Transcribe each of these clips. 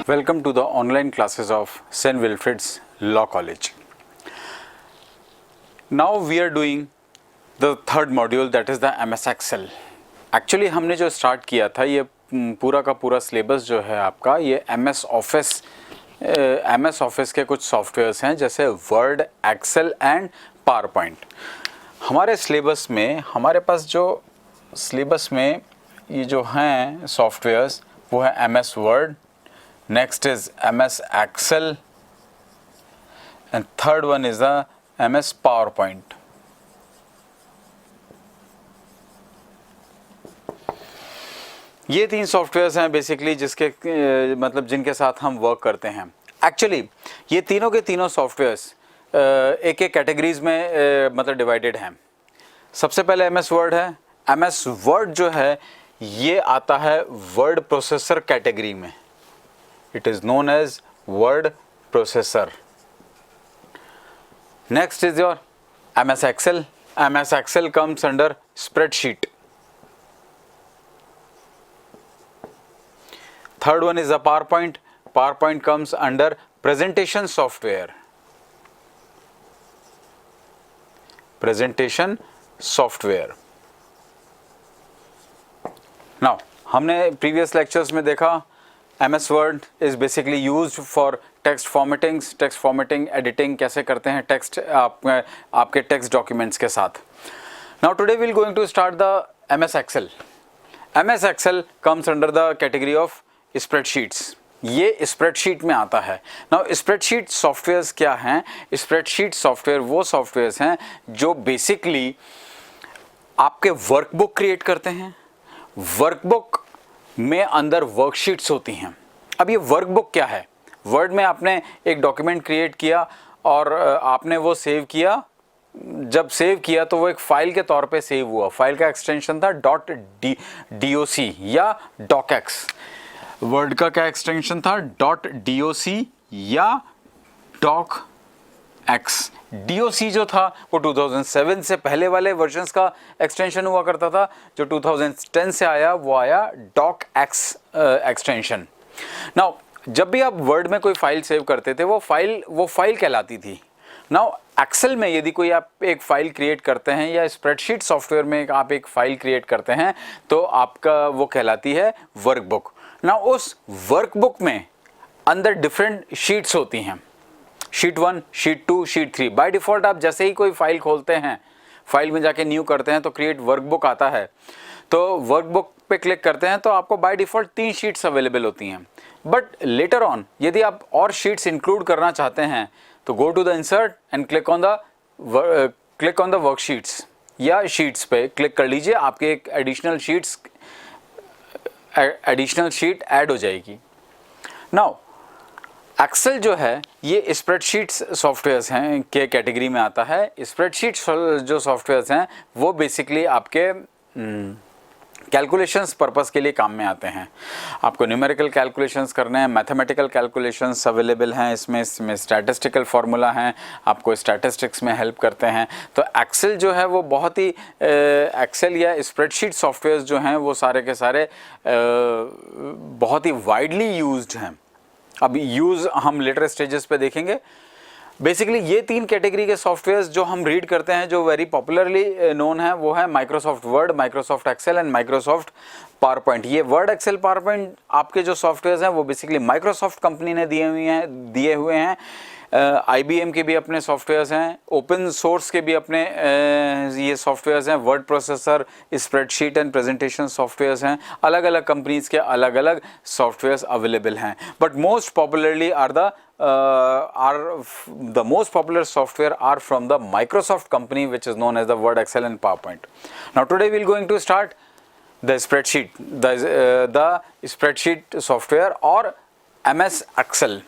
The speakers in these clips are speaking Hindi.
Welcome to the online classes of St. Wilfrid's Law College. Now we are doing the third module, that is the MS Excel. Actually हमने जो स्टार्ट किया था ये पूरा का पूरा सिलेबस जो है आपका ये MS ऑफिस के कुछ सॉफ्टवेयर्स हैं जैसे Word, Excel and PowerPoint. हमारे सिलेबस में हमारे पास जो सिलेबस में ये जो हैं सॉफ्टवेयर्स वो है MS word, next is MS Excel and third one is the MS PowerPoint. ये तीन सॉफ्टवेयर्स हैं बेसिकली जिसके मतलब जिनके साथ हम वर्क करते हैं. एक्चुअली ये तीनों के तीनों सॉफ्टवेयर्स एक एक कैटेगरीज में मतलब डिवाइडेड हैं. सबसे पहले MS वर्ड है. MS वर्ड जो है ये आता है वर्ड प्रोसेसर कैटेगरी में. It is known as word processor. Next is your MS Excel. MS Excel comes under spreadsheet. Third one is the PowerPoint. PowerPoint comes under presentation software. Presentation software. Now, हमने previous lectures में देखा MS Word is basically used for text formatting, editing कैसे करते हैं text आपके text documents के साथ. Now today we are going to start the MS Excel. MS Excel comes under the category of spreadsheets. ये spreadsheet में आता है. Now spreadsheet softwares क्या हैं? Spreadsheet software वो softwares हैं जो basically आपके workbook create करते हैं. Workbook में अंदर वर्कशीट्स होती हैं. अब ये वर्कबुक क्या है? वर्ड में आपने एक डॉक्यूमेंट क्रिएट किया और आपने वो सेव किया. जब सेव किया तो वो एक फाइल के तौर पे सेव हुआ. फाइल का एक्सटेंशन था .doc या docx. वर्ड का क्या एक्सटेंशन था? .doc या docx. DOC जो था वो 2007 से पहले वाले वर्जन्स का एक्सटेंशन हुआ करता था. जो 2010 से आया वो आया docx एक्सटेंशन. नाउ जब भी आप वर्ड में कोई फाइल सेव करते थे वो फाइल कहलाती थी. नाउ एक्सेल में यदि कोई आप एक फाइल क्रिएट करते हैं या स्प्रेडशीट सॉफ्टवेयर में आप एक फाइल क्रिएट करते हैं तो आपका वो कहलाती है वर्कबुक. नाउ उस वर्कबुक में अंदर डिफरेंट शीट्स होती हैं. Sheet 1, sheet 2, sheet 3. By default आप जैसे ही कोई फाइल खोलते हैं, फाइल में जाके न्यू करते हैं तो क्रिएट वर्कबुक आता है. तो वर्कबुक पे क्लिक करते हैं तो आपको बाय डिफ़ॉल्ट 3 शीट्स अवेलेबल होती हैं. बट लेटर ऑन यदि आप और शीट्स इंक्लूड करना चाहते हैं तो go to the insert and click on the worksheets या शीट्स पे क्लिक कर लीजिए. आपके एक एडिशनल शीट ऐड हो जाएगी. नाउ एक्सेल जो है ये स्प्रेडशीट्स सॉफ्टवेयर्स हैं के कैटेगरी में आता है. स्प्रेडशीट्स जो सॉफ्टवेयर्स हैं वो बेसिकली आपके कैलकुलेशंस पर्पस के लिए काम में आते हैं. आपको न्यूमेरिकल कैलकुलेशंस करने हैं, मैथमेटिकल कैलकुलेशंस अवेलेबल हैं इसमें स्टैटिस्टिकल फार्मूला हैं, आपको स्टैटिस्टिक्स में हेल्प करते हैं. तो एक्सेल जो है वो बहुत ही एक्सेल या स्प्रेडशीट सॉफ्टवेयर्स जो हैं वो सारे के सारे बहुत ही वाइडली यूज्ड हैं. अब यूज़ हम लेटर स्टेजेस पे देखेंगे. बेसिकली ये 3 कैटेगरी के सॉफ्टवेयर्स जो हम रीड करते हैं जो वेरी पॉपुलरली नोन है वो है Microsoft Word, Microsoft Excel and Microsoft PowerPoint. ये वर्ड, एक्सेल, पावर पॉइंट आपके जो सॉफ्टवेयर्स हैं वो बेसिकली माइक्रोसॉफ्ट कंपनी ने दिए हुए हैं. IBM के भी अपने सॉफ्टवेयर्स हैं, ओपन सोर्स के भी अपने ये सॉफ्टवेयर्स हैं. Word processor, spreadsheet and presentation softwares हैं. अलग अलग कंपनीज के अलग अलग सॉफ्टवेयर्स अवेलेबल हैं. But most popularly the most popular software are from the Microsoft company which is known as the Word, Excel and PowerPoint. Now today we are going to start the spreadsheet software or MS Excel.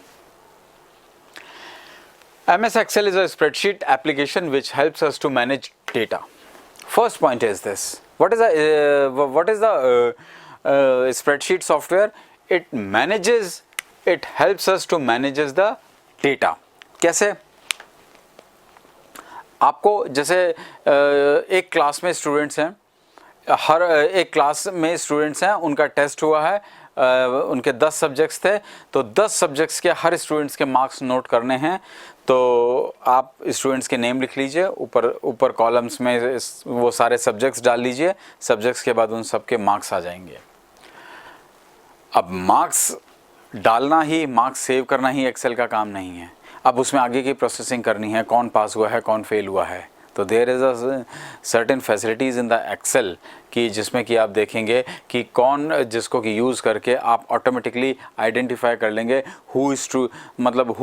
MS Excel is a spreadsheet application which helps us to manage data. First point is this: what is the spreadsheet software? It helps us to manage the data. कैसे? आपको जैसे एक क्लास में स्टूडेंट्स हैं, हर एक क्लास में स्टूडेंट्स हैं, उनका टेस्ट हुआ है, उनके 10 सब्जेक्ट्स थे, तो 10 सब्जेक्ट्स के हर स्टूडेंट्स के मार्क्स नोट करने हैं। तो आप स्टूडेंट्स के नेम लिख लीजिए, ऊपर कॉलम्स में वो सारे सब्जेक्ट्स डाल लीजिए, सब्जेक्ट्स के बाद उन सब के मार्क्स आ जाएंगे। अब मार्क्स डालना ही, मार्क्स सेव करना ही एक्सेल का काम नहीं है, अब उसमें आगे की प्रोसेसिंग करनी है, कौन पास हुआ है, कौन फेल हुआ है। तो there is a certain facilities in the Excel कि जिसमें कि आप देखेंगे कि कौन, जिसको कि यूज़ करके आप ऑटोमेटिकली आइडेंटिफाई कर लेंगे हु इज़ ट्रू, मतलब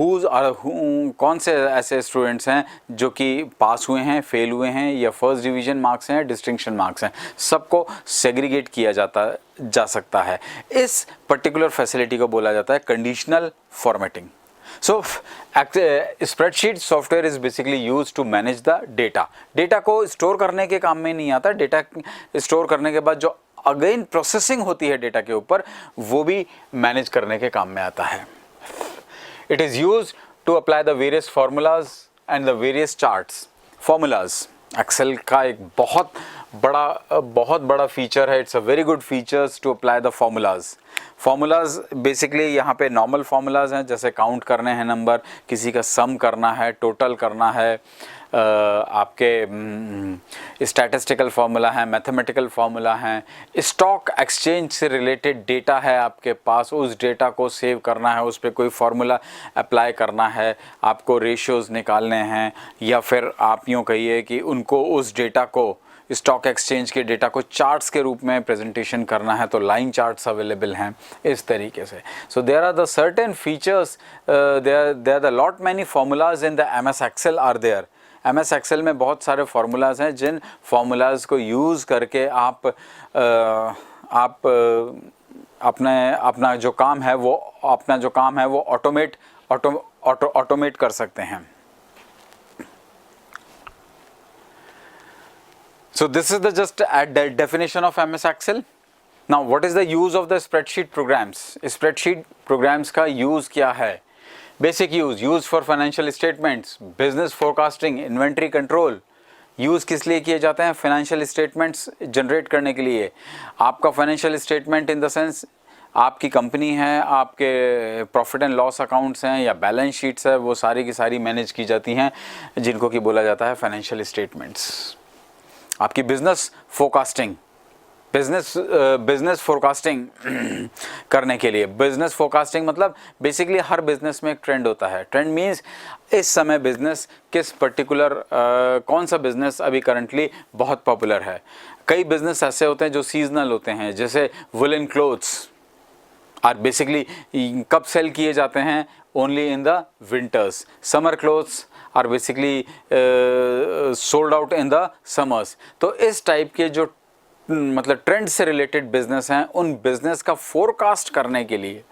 कौन से ऐसे स्टूडेंट्स हैं जो कि पास हुए हैं, फेल हुए हैं, या फर्स्ट डिवीज़न मार्क्स हैं, डिस्टिंक्शन मार्क्स हैं, सबको सेग्रीगेट किया जा सकता है। इस पर्टिकुलर फैसिलिटी को बोला जाता है conditional formatting. So spreadsheet software is basically used to manage the data. Data को स्टोर करने के काम में नहीं आता, डेटा स्टोर करने के बाद जो अगेन प्रोसेसिंग होती है डेटा के ऊपर, वो भी मैनेज करने के काम में आता है। It is used to apply the various formulas and the various charts. Formulas Excel का एक बहुत बड़ा फीचर है, it's a very good features to apply the formulas basically यहाँ पे नॉर्मल फार्मूलाज हैं, जैसे काउंट करने हैं नंबर, किसी का सम करना है, टोटल करना है, आपके स्टैटिस्टिकल फार्मूला है, मैथमेटिकल फार्मूला हैं, स्टॉक एक्सचेंज से रिलेटेड डेटा है आपके पास, उस डेटा को सेव करना है, उस पर कोई फार्मूला अप्लाई करना है, आपको रेशियोज़ निकालने हैं, या फिर आप यूँ कहिए कि उनको उस डेटा को, स्टॉक एक्सचेंज के डेटा को चार्ट्स के रूप में प्रेजेंटेशन करना है, तो लाइन चार्ट्स अवेलेबल हैं इस तरीके से। So there are the certain features, there are the lot many formulas in the MS Excel are there. MS Excel में बहुत सारे फार्मूलाज हैं, जिन फार्मूलाज को यूज़ करके आप अपना जो काम है वो ऑटोमेट कर सकते हैं। So this is the just definition of MS Excel. Now what is the use of the spreadsheet programs? Spreadsheet programs का use क्या है? Basic use for financial statements, business forecasting, inventory control. Use किस लिए किए जाते हैं? फाइनेंशियल स्टेटमेंट्स जनरेट करने के लिए। आपका financial statement in the sense आपकी कंपनी है, आपके प्रॉफिट एंड लॉस अकाउंट्स हैं या बैलेंस शीट्स है, वो सारी की सारी मैनेज की जाती हैं, जिनको कि बोला जाता है फाइनेंशियल स्टेटमेंट्स। आपकी बिजनेस फोरकास्टिंग करने के लिए, बिजनेस फोरकास्टिंग मतलब बेसिकली हर बिजनेस में एक ट्रेंड होता है। ट्रेंड मीन्स इस समय बिजनेस किस पर्टिकुलर कौन सा बिजनेस अभी करंटली बहुत पॉपुलर है। कई बिजनेस ऐसे होते हैं जो सीजनल होते हैं, जैसे वुलन क्लोथ्स आर बेसिकली कब सेल किए जाते हैं? Only in the winters. Summer clothes are basically sold out in the summers. तो इस टाइप के जो मतलब ट्रेंड से रिलेटेड बिजनेस हैं, उन बिजनेस का फोरकास्ट करने के लिए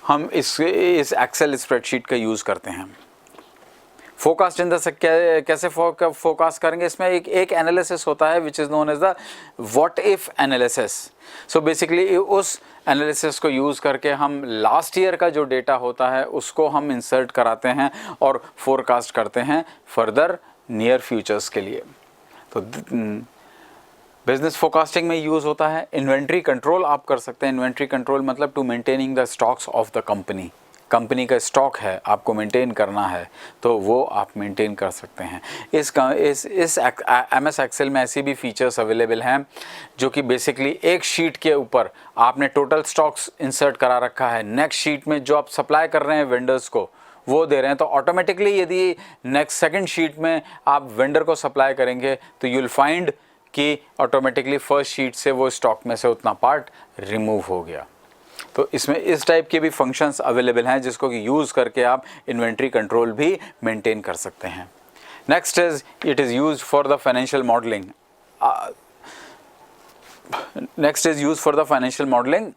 हम इस एक्सेल स्प्रेडशीट का यूज़ करते हैं। फोरकास्ट इन द कैसे फोरकास्ट करेंगे? इसमें एक एनालिसिस होता है which is known as the what if analysis. So basically उस एनालिसिस को यूज़ करके हम लास्ट ईयर का जो डेटा होता है उसको हम इंसर्ट कराते हैं और फोरकास्ट करते हैं फर्दर नियर फ्यूचर्स के लिए। तो बिजनेस फोरकास्टिंग में यूज़ होता है। इन्वेंट्री कंट्रोल आप कर सकते हैं। इन्वेंट्री कंट्रोल मतलब to maintaining the stocks of the company. Company का स्टॉक है, आपको मेंटेन करना है, तो वो आप मेंटेन कर सकते हैं। इस MS एक्सेल में ऐसी भी फीचर्स अवेलेबल हैं जो कि बेसिकली एक शीट के ऊपर आपने टोटल स्टॉक्स इंसर्ट करा रखा है, नेक्स्ट शीट में जो आप सप्लाई कर रहे हैं वेंडर्स को वो दे रहे हैं, तो ऑटोमेटिकली यदि नेक्स्ट सेकंड शीट में आप वेंडर को सप्लाई करेंगे तो यू विल फाइंड कि ऑटोमेटिकली फर्स्ट शीट से वो स्टॉक में से उतना पार्ट रिमूव हो गया। तो इसमें इस टाइप के भी फंक्शंस अवेलेबल हैं जिसको कि यूज़ करके आप इन्वेंट्री कंट्रोल भी मेंटेन कर सकते हैं। Next is it is used for the financial modelling. Next is used for the financial modelling.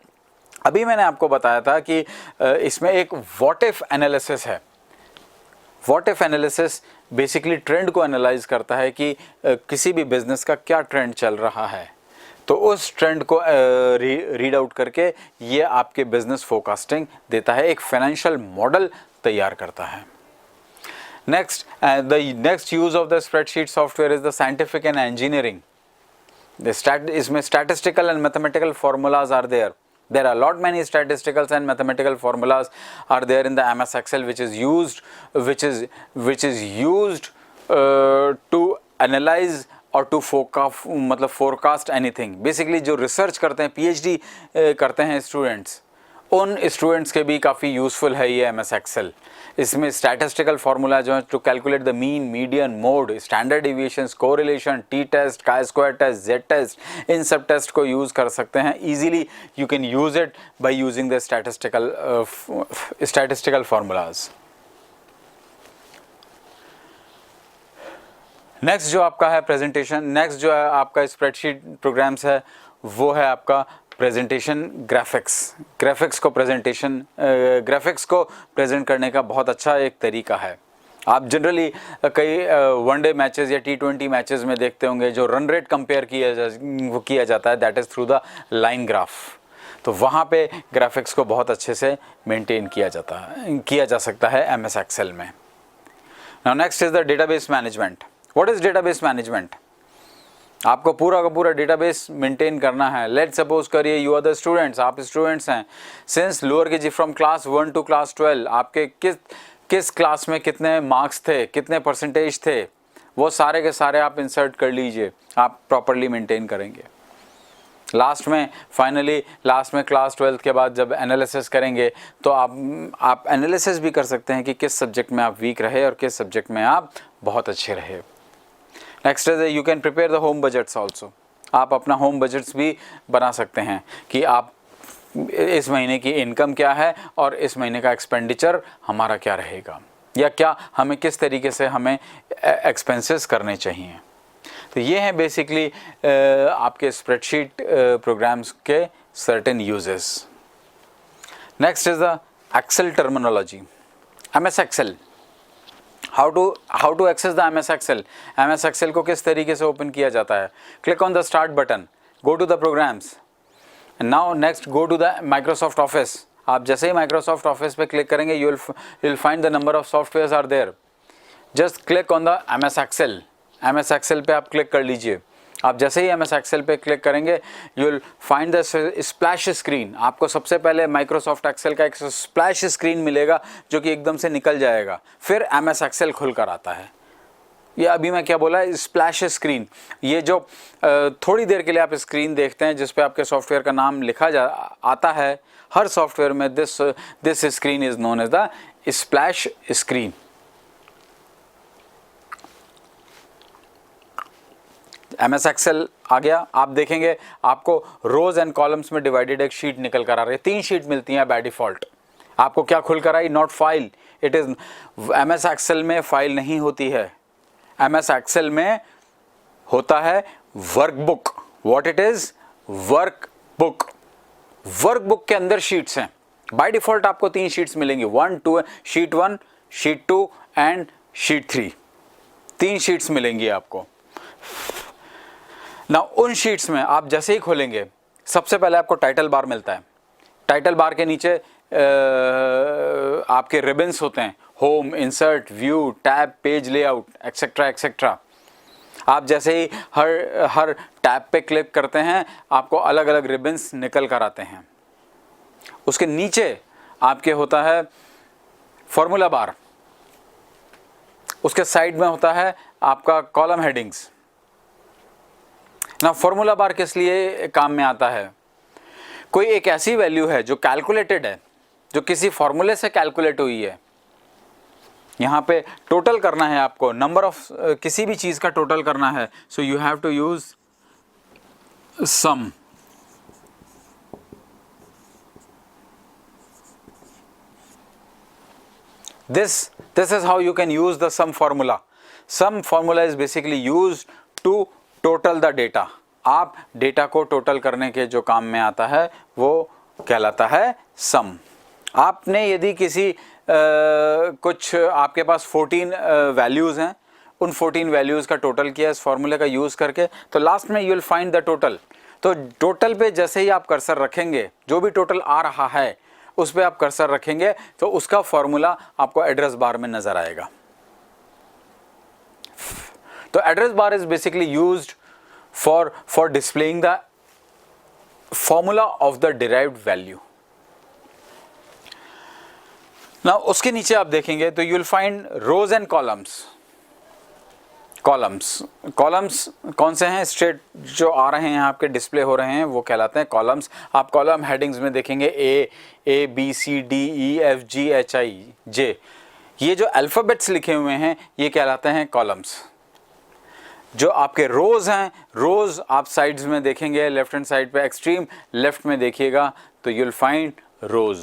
अभी मैंने आपको बताया था कि इसमें एक व्हाट इफ एनालिसिस है। What if analysis basically trend को एनालाइज करता है कि किसी भी बिजनेस का क्या ट्रेंड चल रहा है, तो उस ट्रेंड को रीड आउट करके ये आपके बिजनेस फोरकास्टिंग देता है, एक फाइनेंशियल मॉडल तैयार करता है। Next the next use of the spreadsheet software is the scientific and engineering. इसमें statistical and mathematical formulas are there. There are lot many statistical and mathematical formulas are there in the MS Excel which is used to analyze और टू फोरकास्ट एनीथिंग। बेसिकली जो रिसर्च करते हैं, PhD करते हैं स्टूडेंट्स, उन स्टूडेंट्स के भी काफ़ी यूज़फुल है ये MS Excel। इसमें स्टैटिस्टिकल फार्मूला जो है to calculate the mean, median, mode, standard deviations, correlation, T test, chi square test, Z test, इन सब टेस्ट को यूज़ कर सकते हैं easily. You can use it by using the statistical formulas. Next जो आपका है प्रेजेंटेशन, नेक्स्ट जो है आपका स्प्रेडशीट प्रोग्राम्स है वो है आपका प्रेजेंटेशन ग्राफिक्स। ग्राफिक्स को प्रेजेंट करने का बहुत अच्छा एक तरीका है। आप जनरली कई वनडे मैचेस या T20 मैचेस में देखते होंगे जो रन रेट कंपेयर किया जाता है, that is through the line graph. तो वहाँ पे ग्राफिक्स को बहुत अच्छे से मेंटेन किया जा सकता है MS Excel में। Now next is the database management. What is database management? आपको पूरा का पूरा डेटाबेस मेंटेन करना है। लेट सपोज करिए यू आर द स्टूडेंट्स, आप स्टूडेंट्स हैं। Since lower KG from class 1 to class 12 आपके किस क्लास में कितने मार्क्स थे, कितने परसेंटेज थे, वो सारे के सारे आप इंसर्ट कर लीजिए। आप प्रॉपरली मेंटेन करेंगे। लास्ट में क्लास 12 के बाद जब एनालिसिस करेंगे तो आप एनालिसिस भी कर सकते हैं कि किस सब्जेक्ट में आप वीक रहे और किस सब्जेक्ट में आप बहुत अच्छे रहे। Next is you can prepare the home budgets also. आप अपना होम बजट्स भी बना सकते हैं कि आप इस महीने की इनकम क्या है और इस महीने का एक्सपेंडिचर हमारा क्या रहेगा, या क्या हमें किस तरीके से हमें एक्सपेंसेस करने चाहिए। तो ये हैं बेसिकली आपके स्प्रेडशीट प्रोग्राम्स के certain uses. Next is the Excel terminology. MS Excel, how to access the MS Excel। MS Excel को किस तरीके से ओपन किया जाता है? Click on the start button, go to the programs, now next go to the Microsoft office. आप जैसे ही माइक्रोसॉफ्ट ऑफिस पे क्लिक करेंगे you will find the number of softwares are there. Just click on the MS Excel। MS Excel पे आप क्लिक कर लीजिए। आप जैसे ही MS Excel पे क्लिक करेंगे you will find the splash screen. आपको सबसे पहले माइक्रोसॉफ्ट एक्सेल का एक स्प्लैश स्क्रीन मिलेगा जो कि एकदम से निकल जाएगा, फिर MS Excel खुल कर आता है। ये अभी मैं क्या बोला, स्प्लैश स्क्रीन। ये जो थोड़ी देर के लिए आप स्क्रीन देखते हैं जिस पे आपके सॉफ्टवेयर का नाम लिखा आता है, हर सॉफ्टवेयर में this screen is known as the splash screen. MS Excel आ गया। आप देखेंगे आपको रोज एंड कॉलम्स में डिवाइडेड एक शीट निकल कर आ रही है। 3 शीट मिलती हैं बाय डिफॉल्ट। आपको क्या खुल कर आई? Not file, it is MS Excel में फाइल नहीं होती है। MS Excel में होता है workbook. What it is? Workbook. Workbook के अंदर शीट्स हैं। बाय डिफॉल्ट आपको 3 शीट्स मिलेंगी, sheet 1, sheet 2 and sheet 3। 3 sheets मिलेंगी आपको ना। उन शीट्स में आप जैसे ही खोलेंगे सबसे पहले आपको टाइटल बार मिलता है। टाइटल बार के नीचे आपके रिबन्स होते हैं, home, insert, view, tab, page layout, etcetera etcetera. आप जैसे ही हर टैब पे क्लिक करते हैं आपको अलग अलग रिबन्स निकल कर आते हैं। उसके नीचे आपके होता है फॉर्मूला बार, उसके साइड में होता है आपका कॉलम हेडिंग्स। ना फॉर्मूला बार किस लिए काम में आता है? कोई एक ऐसी वैल्यू है जो कैलकुलेटेड है, जो किसी फॉर्मूले से कैलकुलेट हुई है। यहाँ पे टोटल करना है आपको, नंबर ऑफ किसी भी चीज़ का टोटल करना है, so you have to use some. This is how you can use the sum formula. Sum formula is basically used to total the data. आप डेटा को टोटल करने के जो काम में आता है वो कहलाता है सम। आपने यदि किसी कुछ आपके पास 14 वैल्यूज़ हैं, उन 14 वैल्यूज़ का टोटल किया इस फॉर्मूले का यूज़ करके, तो लास्ट में you will find the total. तो टोटल पे जैसे ही आप कर्सर रखेंगे, जो भी टोटल आ रहा है उस पर आप कर्सर रखेंगे तो उसका फॉर्मूला आपको एड्रेस बार में नजर आएगा। तो address bar is basically used for displaying the formula of the derived value. Now उसके नीचे आप देखेंगे तो you will find rows and columns. Columns कौन से हैं? स्ट्रेट जो आ रहे हैं आपके डिस्प्ले हो रहे हैं वो कहलाते हैं कॉलम्स। आप कॉलम हेडिंग्स में देखेंगे A B C D E F G H I J, ये जो अल्फ़ाबेट्स लिखे हुए हैं ये कहलाते हैं कॉलम्स। जो आपके रोज हैं, रोज आप साइड्स में देखेंगे, लेफ्ट हैंड साइड पे एक्सट्रीम लेफ्ट में देखिएगा तो यू विल फाइंड रोज।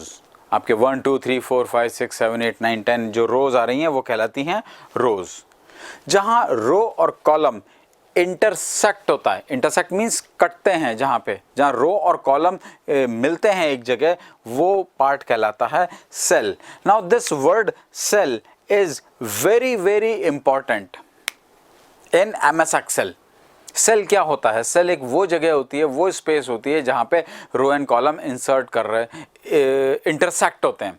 आपके 1 2 3 4 5 6 7 8 9 10 जो रोज आ रही हैं वो कहलाती हैं रोज। जहां रो और कॉलम इंटरसेक्ट होता है, इंटरसेक्ट मीन्स कटते हैं, जहां रो और कॉलम मिलते हैं एक जगह, वो पार्ट कहलाता है cell. Now this word cell is very very important in MS Excel. Cell क्या होता है? सेल एक वो जगह होती है, वो स्पेस होती है जहां पे रो एंड कॉलम इंसर्ट कर रहे इंटरसेक्ट होते हैं।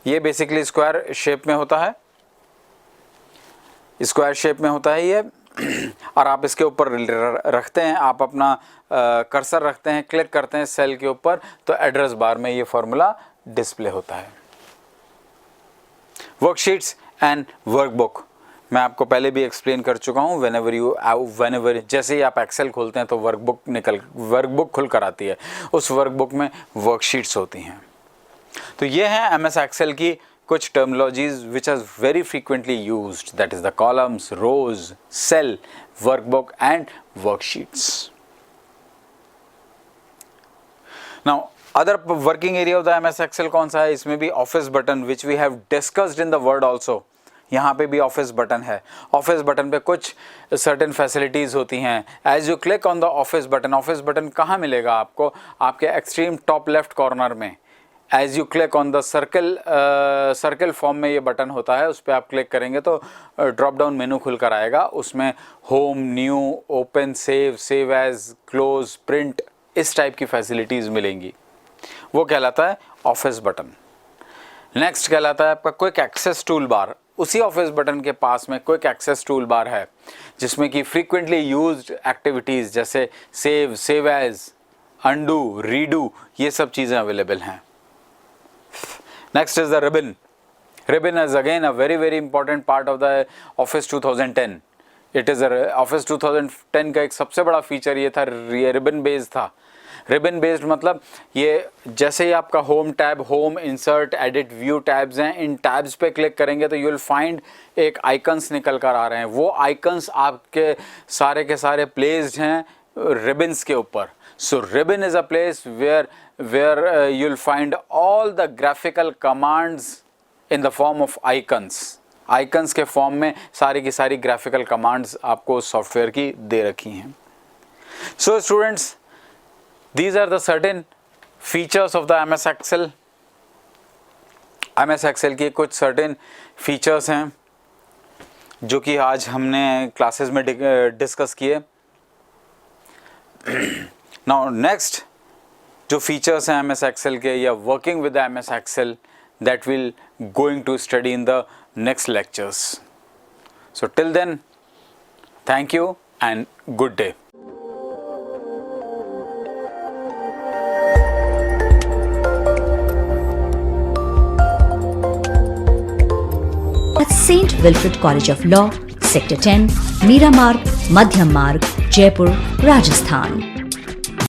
ये बेसिकली स्क्वायर शेप में होता है, स्क्वायर शेप में होता है ये, और आप इसके ऊपर रखते हैं, आप अपना कर्सर रखते हैं, क्लिक करते हैं सेल के ऊपर तो एड्रेस बार में ये फॉर्मूला डिस्प्ले होता है। वर्कशीट्स एंड वर्कबुक मैं आपको पहले भी एक्सप्लेन कर चुका हूँ। वेनेवर जैसे ही आप एक्सेल खोलते हैं तो वर्कबुक खुल कर आती है, उस वर्कबुक में वर्कशीट्स होती हैं। तो ये हैं MS एक्सेल की कुछ terminologies which are very frequently used, that is the columns, rows, cell, workbook and worksheets. Now other working area of the MS Excel कौन सा है? इसमें भी office button which we have discussed in the Word also, यहाँ पे भी ऑफिस बटन है। ऑफिस बटन पे कुछ सर्टेन फैसिलिटीज़ होती हैं। As you click on the office button कहाँ मिलेगा आपको? आपके एक्सट्रीम टॉप लेफ्ट कॉर्नर में। As you click on the circle form में ये बटन होता है, उस पर आप क्लिक करेंगे तो ड्रॉप डाउन मेनू खुल कर आएगा। उसमें home, new, open, save as, close, print, इस टाइप की फैसिलिटीज़ मिलेंगी। वो कहलाता है ऑफिस बटन। नेक्स्ट कहलाता है आपका क्विक एक्सेस टूल बार। उसी ऑफिस बटन के पास में क्विक एक्सेस टूल बार है जिसमें कि फ्रीक्वेंटली यूज्ड एक्टिविटीज़ जैसे सेव एज, अंडू, रीडू, ये सब चीज़ें अवेलेबल हैं। Next is the ribbon. Ribbon is again a very very important part of the office 2010। It is office 2010 का एक सबसे बड़ा फीचर ये था, ये रिबन बेस्ड था। रिबन बेस्ड मतलब ये जैसे ही आपका home tab, home, insert, edit, view tabs हैं, इन टैब्स पे क्लिक करेंगे तो यू विल फाइंड एक आइकन्स निकल कर आ रहे हैं। वो आइकन्स आपके सारे के सारे प्लेस्ड हैं रिबन्स के ऊपर। So ribbon is a place where you will find all the graphical commands in the form of icons. Icons के फॉर्म में सारी की सारी ग्राफिकल कमांड्स आपको सॉफ्टवेयर की दे रखी हैं। So students, these are the certain features of the MS Excel। MS Excel की कुछ certain features हैं जो कि आज हमने क्लासेस में डिस्कस किए। Now next जो features हैं MS Excel के या working with the MS Excel that we'll going to study in the next lectures। So till then, thank you and good day। at St. Wilfrid College of Law, Sector 10, Meera Marg, Madhyam Marg, Jaipur, Rajasthan।